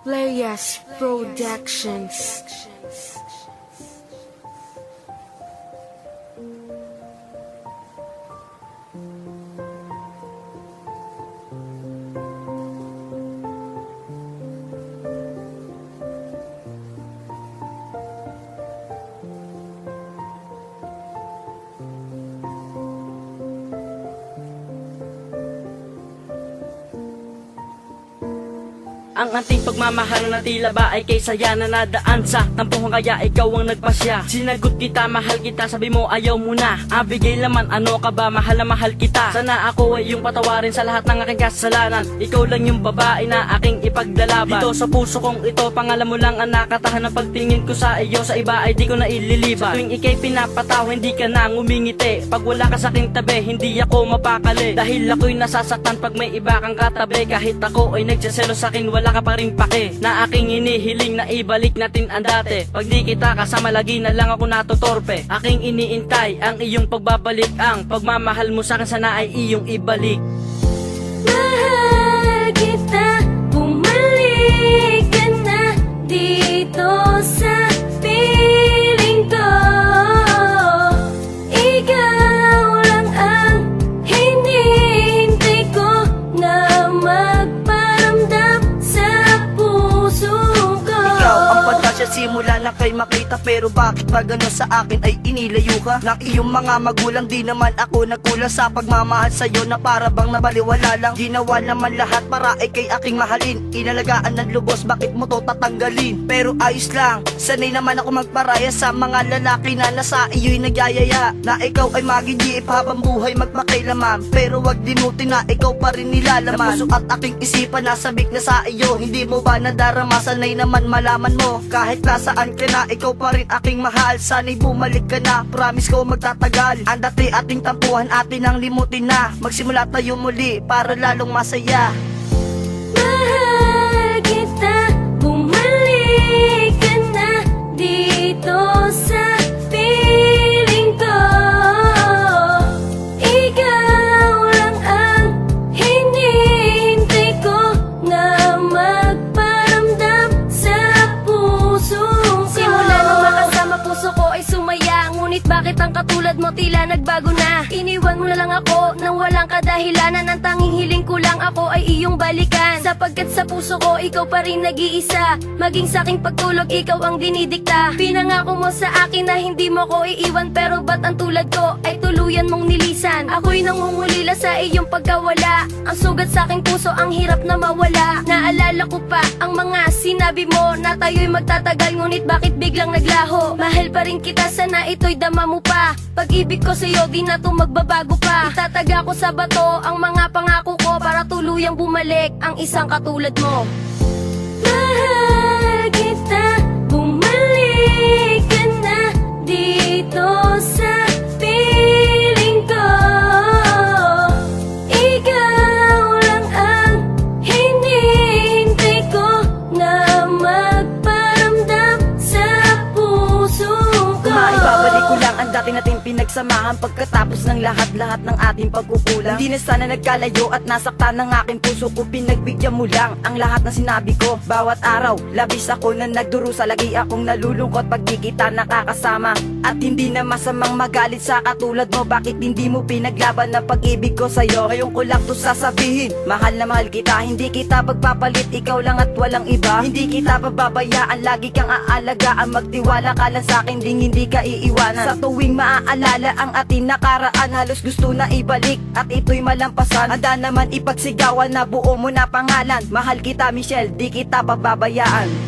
Playas Productions. Ang ating pagmamahal na tila ba ay kay saya na nadaan sa tampuhan, kaya ikaw ang nagpasya. Sinagot kita, mahal kita, sabi mo ayaw mo na. Bigay laman, ano ka ba, mahal na mahal kita. Sana ako ay yung patawarin sa lahat ng aking kasalanan. Ikaw lang yung babae na aking ipaglalaban. Dito sa puso kong ito, pangalan mo lang ang nakatahan. Ng pagtingin ko sa iyo, sa iba ay di ko na ililiban. Sa tuwing ikay pinapataw, hindi ka na ngumingiti. Pag wala ka sa aking tabi, hindi ako mapakali. Dahil ako'y nasasaktan pag may iba kang katabi. Kahit ako ay nagsaselo sa akin, wala ka pa rin pake. Na aking inihiling na ibalik natin ang dati. Pag di kita kasama, lagi na lang ako natutorpe. Aking iniintay ang iyong pagbabalik. Ang pagmamahal mo sa akin sana ay iyong ibalik. Mahal kita, bumalik ka na dito sa piling ko. Ikaw lang ang hinihintay ko na magparamdam sa puso ko. Ikaw ang pagkasya simula na kay makita, pero bakit ba gano'n sa akin ay inilayo ka? Ng iyong mga magulang, di naman ako nagkulang sa pagmamahal sa'yo na para bang nabaliwala lang. Ginawa naman lahat para ay kay aking mahalin. Inalagaan ng lubos, bakit mo to tatanggalin? Pero ayos lang, sanay naman ako magparaya sa mga lalaki na nasa iyo'y nagyayaya. Na ikaw ay magigiip habang buhay magpakailaman, pero wag limutin na ikaw pa rin nilalaman. Sa puso at aking isipan nasabik na sa iyo, hindi mo ba nadarama? Sanay naman malaman mo, kahit nasaan ka na, ikaw pa rin aking mahal. Sana'y bumalik ka na, promise ko magtatagal. Ang dati ating tampuhan, atin ang limutin na. Magsimula tayo muli para lalong masaya. Mahal kita, bumalik ka na dito sa piling ko. Ikaw lang ang hinihintay ko na magparamdam sa puso ko. Simula nung makasama, puso ko ay sumaya. Ngunit bakit ang katulad mo tila nagbago na? Iniwan mo na lang ako nang walang kadahilanan. Ang tanging hiling ko lang ako ay iyong balikan. Sapagkat sa puso ko ikaw pa rin nag-iisa. Maging sa aking pagtulog ikaw ang dinidikta. Pinangako mo sa akin na hindi mo ko iiwan, pero ba't ang tulad ko ay tuluyan mong nilisan? Ako'y nangungulila sa iyong pagkawala. Ang sugat sa aking puso ang hirap na mawala. Naalala ko pa ang mga sinabi mo na tayo'y magtatagal, ngunit bakit biglang naglaho? Mahal pa rin kita, sana ito'y dama mo pa. Pag-ibig ko sa'yo di na to magbabago pa. Itataga ko sa bato ang mga pangako ko para tuluyang bumalik ang isang katulad mo. Mahal kita, bumalik ka na dito sa piling ko. Ikaw lang ang hinihintay ko na magparamdam sa puso ko. Maibabalik ko lang ang dati nating pinagsamahan. Pagkatapos ng lahat ng ating pagkukulang, di na sana nagkalayo at nasaktan ng aking puso ko. Pinagbigyan mo lang ang lahat na sinabi ko. Bawat araw, labis ako na nagdurusa. Lagi akong nalulungkot pag di kita nakakasama. At hindi na masamang magalit sa katulad mo. Bakit hindi mo pinaglaban na pag-ibig ko sa'yo? Ngayon ko lang to sasabihin, mahal na mahal kita. Hindi kita pagpapalit, ikaw lang at walang iba. Hindi kita pababayaan, lagi kang aalagaan. Magtiwala ka lang sa'kin, hindi ka iiwanan. Sa tuwing maaalala ang ating nakaraan, halos gusto na ibalik at ito'y malampasan. Handa naman ipagsigawan na buo mo na pangalan. Mahal kita Michelle, di kita pababayaan.